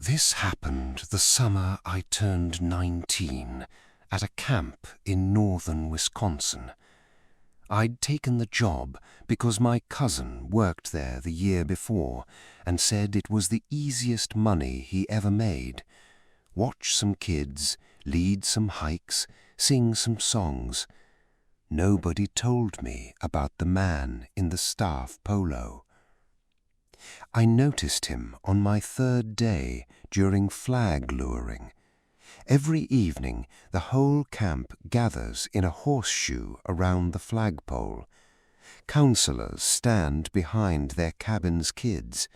This happened the summer I turned 19 at a camp in northern Wisconsin. I'd taken the job because my cousin worked there the year before and said it was the easiest money he ever made. Watch some kids, lead some hikes, sing some songs. Nobody told me about the man in the staff polo. I noticed him on my third day during flag luring. Every evening the whole camp gathers in a horseshoe around the flagpole. Counselors stand behind their cabin's kids.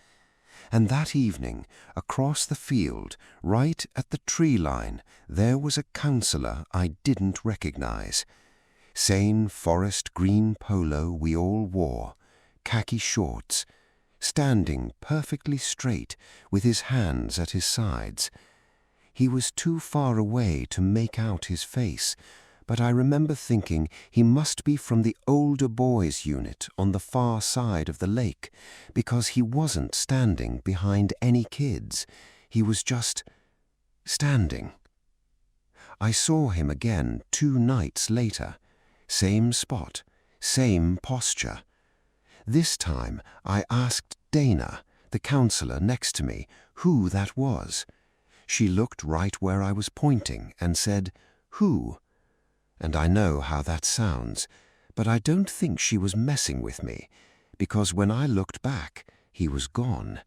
And that evening, across the field, right at the tree line, there was a counselor I didn't recognize. Same forest green polo we all wore, khaki shorts, standing perfectly straight with his hands at his sides. He was too far away to make out his face, but I remember thinking he must be from the older boys unit on the far side of the lake, because he wasn't standing behind any kids. He was just standing. I saw him again 2 nights later. Same spot, same posture. This time I asked Dana, the counselor next to me, who that was. She looked right where I was pointing and said, "Who?" And I know how that sounds, but I don't think she was messing with me, because when I looked back, he was gone.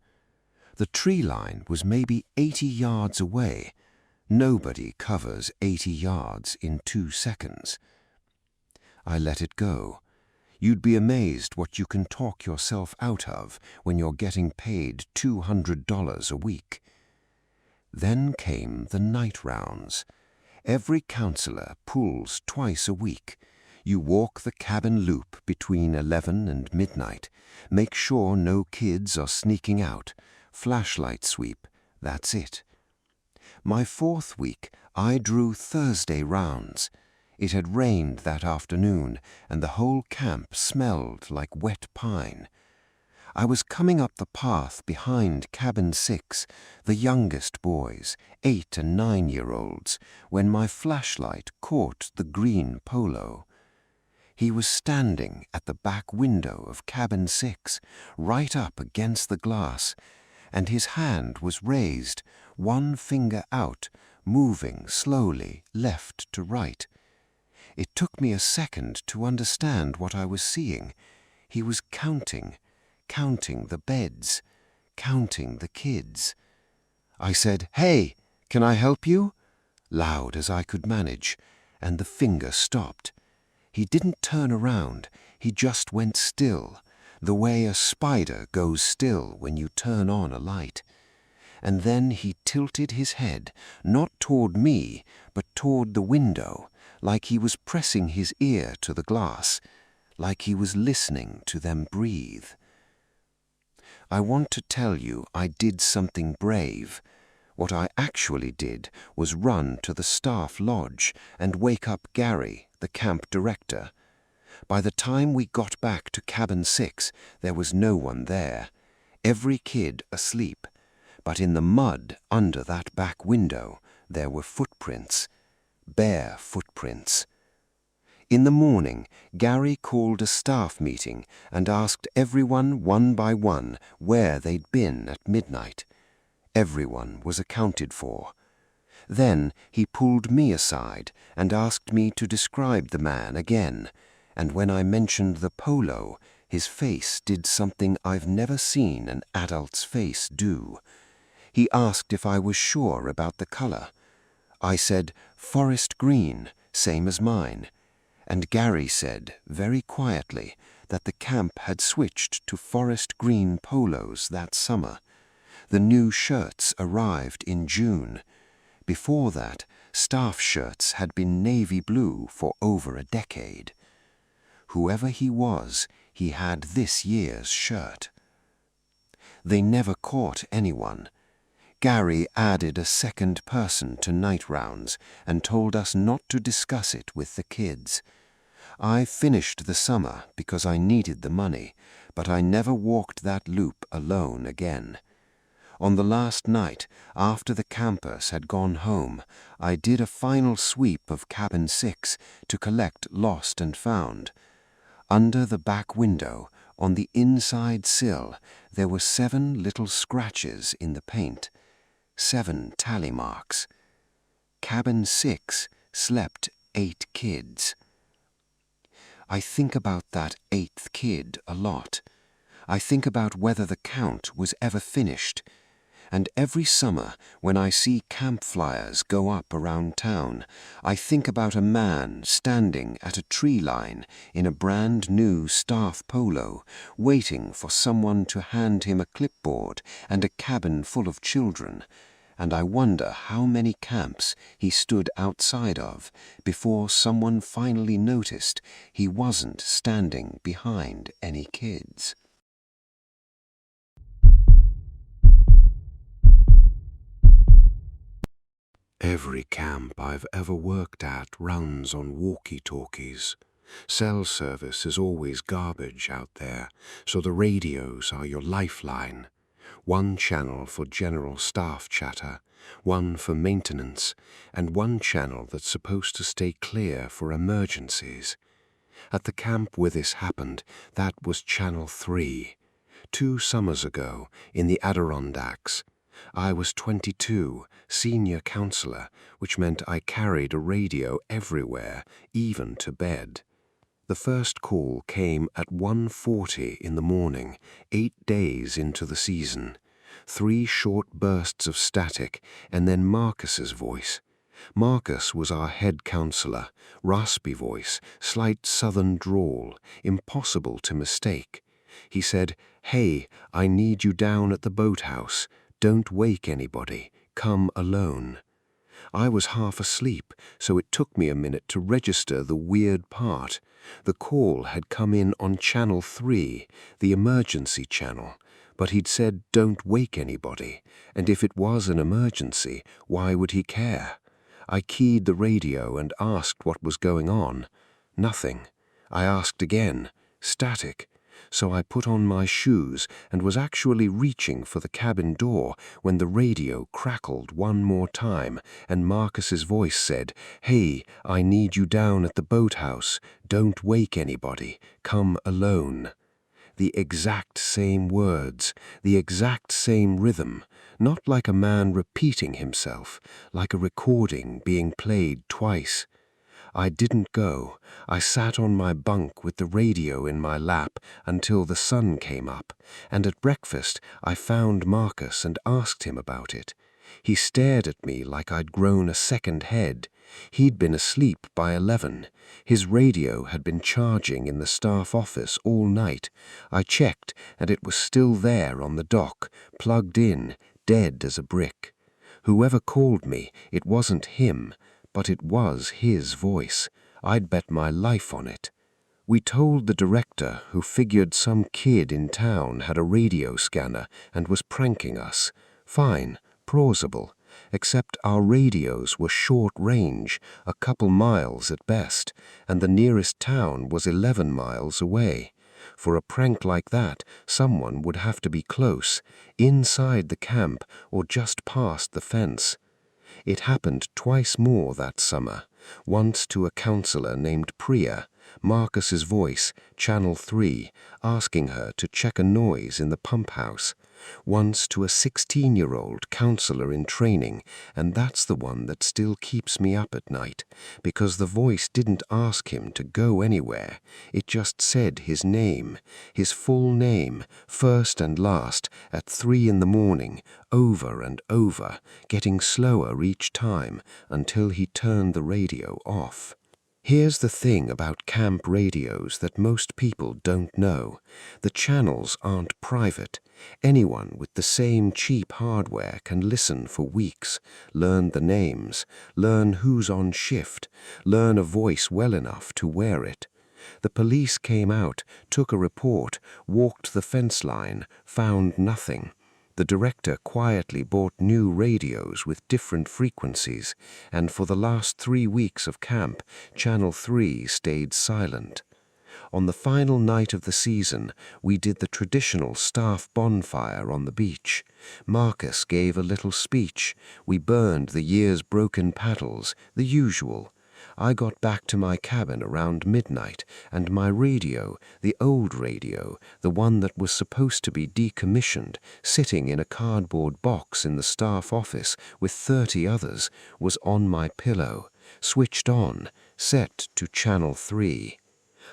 The tree line was maybe 80 yards away. Nobody covers 80 yards in 2 seconds. I let it go. You'd be amazed what you can talk yourself out of when you're getting paid $200 a week. Then came the night rounds. Every counselor pulls twice a week. You walk the cabin loop between 11 and midnight. Make sure no kids are sneaking out. Flashlight sweep, that's it. My 4th week, I drew Thursday rounds. It had rained that afternoon, and the whole camp smelled like wet pine. I was coming up the path behind cabin 6, the youngest boys, 8 and 9-year-olds, when my flashlight caught the green polo. He was standing at the back window of cabin 6, right up against the glass, and his hand was raised, one finger out, moving slowly left to right. It took me a second to understand what I was seeing. He was counting the beds, counting the kids. I said, "Hey, can I help you?" loud as I could manage, and the finger stopped. He didn't turn around, he just went still, the way a spider goes still when you turn on a light. And then he tilted his head, not toward me, but toward the window, like he was pressing his ear to the glass, like he was listening to them breathe. I want to tell you I did something brave. What I actually did was run to the staff lodge and wake up Gary, the camp director. By the time we got back to cabin 6, there was no one there, every kid asleep. But in the mud under that back window, there were footprints, bare footprints. In the morning, Gary called a staff meeting and asked everyone one by one where they'd been at midnight. Everyone was accounted for. Then he pulled me aside and asked me to describe the man again, and when I mentioned the polo, his face did something I've never seen an adult's face do. He asked if I was sure about the color. I said, "Forest green, same as mine." And Gary said, very quietly, that the camp had switched to forest green polos that summer. The new shirts arrived in June. Before that, staff shirts had been navy blue for over a decade. Whoever he was, he had this year's shirt. They never caught anyone. Gary added a second person to night rounds and told us not to discuss it with the kids. I finished the summer because I needed the money, but I never walked that loop alone again. On the last night, after the campers had gone home, I did a final sweep of cabin 6 to collect lost and found. Under the back window, on the inside sill, there were 7 little scratches in the paint. 7 tally marks. Cabin 6 slept 8 kids. I think about that 8th kid a lot. I think about whether the count was ever finished. And every summer, when I see camp flyers go up around town, I think about a man standing at a tree line in a brand new staff polo, waiting for someone to hand him a clipboard and a cabin full of children. And I wonder how many camps he stood outside of before someone finally noticed he wasn't standing behind any kids. Every camp I've ever worked at runs on walkie-talkies. Cell service is always garbage out there, so the radios are your lifeline. One channel for general staff chatter, one for maintenance, and one channel that's supposed to stay clear for emergencies. At the camp where this happened, that was channel 3. 2 summers ago, in the Adirondacks. I was 22, senior counselor, which meant I carried a radio everywhere, even to bed. The first call came at 1:40 in the morning, 8 days into the season. 3 short bursts of static, and then Marcus's voice. Marcus was our head counselor, raspy voice, slight southern drawl, impossible to mistake. He said, "Hey, I need you down at the boathouse. Don't wake anybody. Come alone." I was half asleep, so it took me a minute to register the weird part. The call had come in on channel 3, the emergency channel, but he'd said don't wake anybody, and if it was an emergency, why would he care? I keyed the radio and asked what was going on. Nothing. I asked again. Static. So I put on my shoes and was actually reaching for the cabin door when the radio crackled one more time and Marcus's voice said, "Hey, I need you down at the boathouse. Don't wake anybody. Come alone." The exact same words, the exact same rhythm, not like a man repeating himself, like a recording being played twice. I didn't go. I sat on my bunk with the radio in my lap until the sun came up, and at breakfast I found Marcus and asked him about it. He stared at me like I'd grown a second head. He'd been asleep by 11. His radio had been charging in the staff office all night. I checked, and it was still there on the dock, plugged in, dead as a brick. Whoever called me, it wasn't him, but it was his voice. I'd bet my life on it. We told the director, who figured some kid in town had a radio scanner and was pranking us. Fine, plausible, except our radios were short range, a couple miles at best, and the nearest town was 11 miles away. For a prank like that, someone would have to be close, inside the camp or just past the fence. It happened twice more that summer, once to a counselor named Priya, Marcus's voice, channel 3, asking her to check a noise in the pump house, once to a 16-year-old counselor in training, and that's the one that still keeps me up at night, because the voice didn't ask him to go anywhere, it just said his name, his full name, first and last, at 3 in the morning, over and over, getting slower each time, until he turned the radio off. Here's the thing about camp radios that most people don't know. The channels aren't private. Anyone with the same cheap hardware can listen for weeks, learn the names, learn who's on shift, learn a voice well enough to wear it. The police came out, took a report, walked the fence line, found nothing. The director quietly bought new radios with different frequencies, and for the last 3 weeks of camp, Channel 3 stayed silent. On the final night of the season, we did the traditional staff bonfire on the beach. Marcus gave a little speech. We burned the year's broken paddles, the usual. I got back to my cabin around midnight, and my radio, the old radio, the one that was supposed to be decommissioned, sitting in a cardboard box in the staff office with 30 others, was on my pillow, switched on, set to channel 3.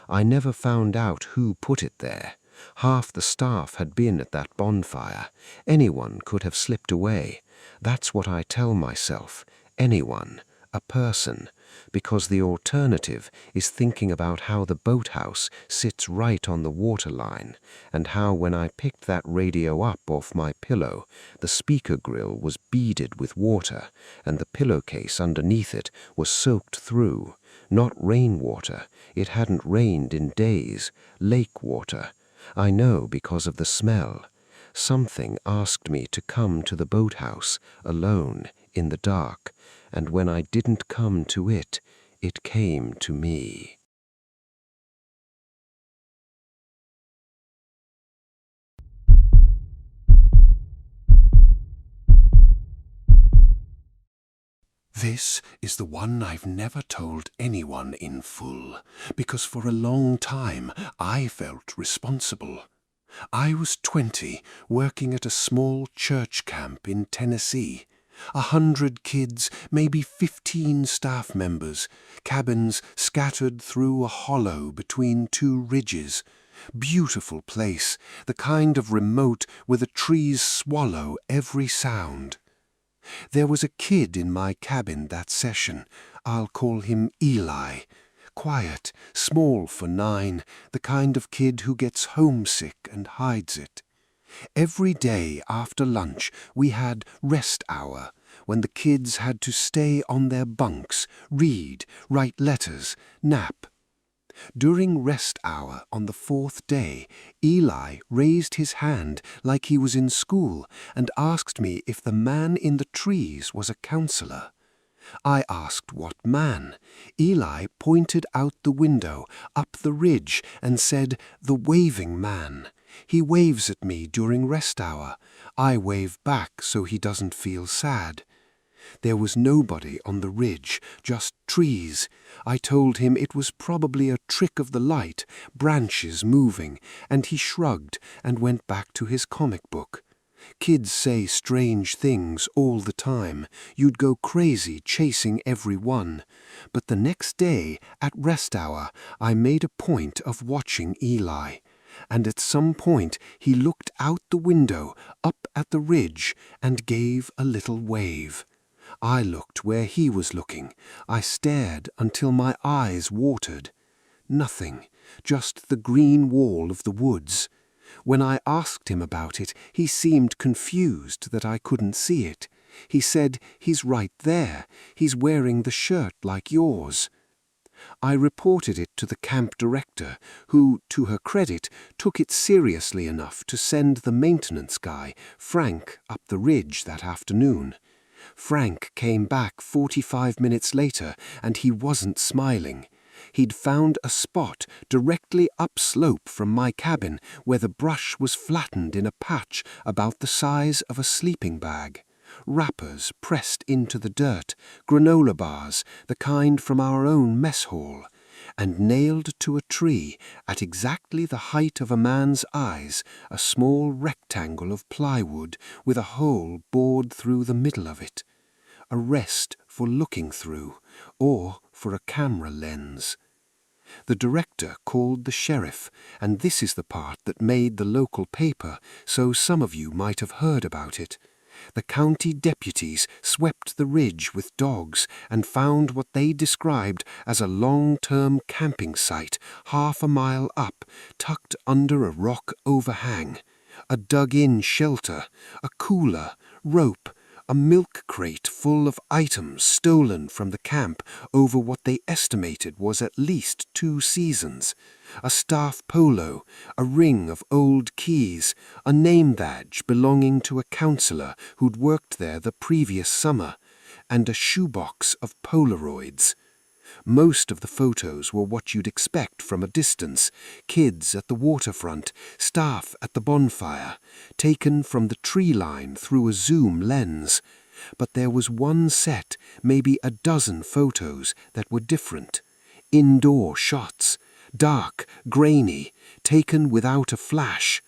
I never found out who put it there. Half the staff had been at that bonfire. Anyone could have slipped away. That's what I tell myself. Anyone. A person, because the alternative is thinking about how the boathouse sits right on the waterline, and how when I picked that radio up off my pillow, the speaker grill was beaded with water, and the pillowcase underneath it was soaked through. Not rainwater, it hadn't rained in days, lake water. I know because of the smell. Something asked me to come to the boathouse, alone, in the dark, and when I didn't come to it, it came to me. This is the one I've never told anyone in full, because for a long time I felt responsible. I was 20, working at a small church camp in Tennessee. 100 kids, maybe 15 staff members, cabins scattered through a hollow between two ridges. Beautiful place, the kind of remote where the trees swallow every sound. There was a kid in my cabin that session. I'll call him Eli. Quiet, small for 9, the kind of kid who gets homesick and hides it. Every day after lunch we had rest hour, when the kids had to stay on their bunks, read, write letters, nap. During rest hour on the 4th day, Eli raised his hand like he was in school and asked me if the man in the trees was a counselor. I asked what man. Eli pointed out the window, up the ridge, and said, "The waving man. He waves at me during rest hour. I wave back so he doesn't feel sad." There was nobody on the ridge, just trees. I told him it was probably a trick of the light, branches moving, and he shrugged and went back to his comic book. Kids say strange things all the time. You'd go crazy chasing every one. But the next day, at rest hour, I made a point of watching Eli. And at some point he looked out the window, up at the ridge, and gave a little wave. I looked where he was looking. I stared until my eyes watered. Nothing, just the green wall of the woods. When I asked him about it, he seemed confused that I couldn't see it. He said, "He's right there. He's wearing the shirt like yours." I reported it to the camp director, who, to her credit, took it seriously enough to send the maintenance guy, Frank, up the ridge that afternoon. Frank came back 45 minutes later, and he wasn't smiling. He'd found a spot directly upslope from my cabin where the brush was flattened in a patch about the size of a sleeping bag. Wrappers pressed into the dirt, granola bars, the kind from our own mess hall, and nailed to a tree at exactly the height of a man's eyes, a small rectangle of plywood with a hole bored through the middle of it. A rest for looking through, or for a camera lens. The director called the sheriff, and this is the part that made the local paper, so some of you might have heard about it. The county deputies swept the ridge with dogs and found what they described as a long-term camping site 1/2 mile up, tucked under a rock overhang. A dug-in shelter, a cooler, rope, a milk crate full of items stolen from the camp over what they estimated was at least 2 seasons, a staff polo, a ring of old keys, a name badge belonging to a counselor who'd worked there the previous summer, and a shoebox of Polaroids. Most of the photos were what you'd expect from a distance: kids at the waterfront, staff at the bonfire, taken from the tree line through a zoom lens. But there was one set, maybe a dozen photos, that were different. Indoor shots, dark, grainy, taken without a flash.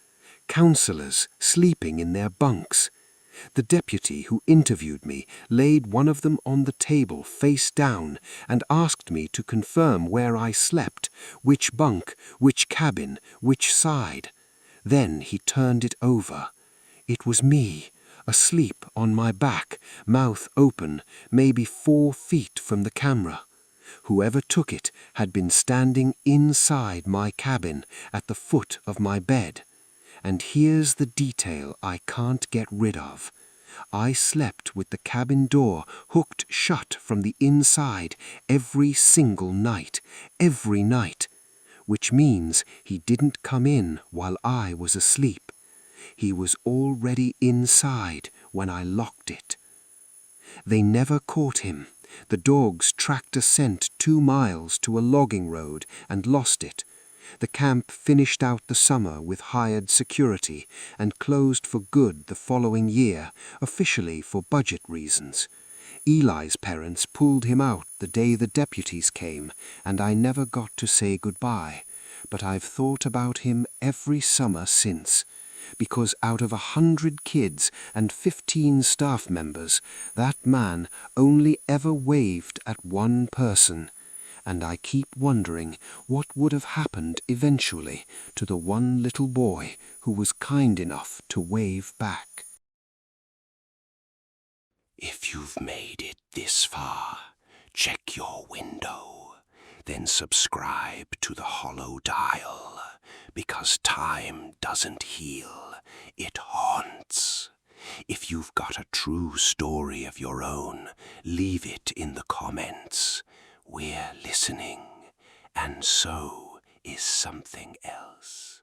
Counselors sleeping in their bunks. The deputy who interviewed me laid one of them on the table face down and asked me to confirm where I slept, which bunk, which cabin, which side. Then he turned it over. It was me, asleep on my back, mouth open, maybe 4 feet from the camera. Whoever took it had been standing inside my cabin at the foot of my bed. And here's the detail I can't get rid of. I slept with the cabin door hooked shut from the inside every single night, which means he didn't come in while I was asleep. He was already inside when I locked it. They never caught him. The dogs tracked a scent 2 miles to a logging road and lost it. The camp finished out the summer with hired security and closed for good the following year, officially for budget reasons. Eli's parents pulled him out the day the deputies came, and I never got to say goodbye, but I've thought about him every summer since. Because out of 100 kids and 15 staff members, that man only ever waved at one person. And I keep wondering what would have happened eventually to the one little boy who was kind enough to wave back. If you've made it this far, check your window, then subscribe to the Hollow Dial, because time doesn't heal, it haunts. If you've got a true story of your own, leave it in the comments. We're listening, and so is something else.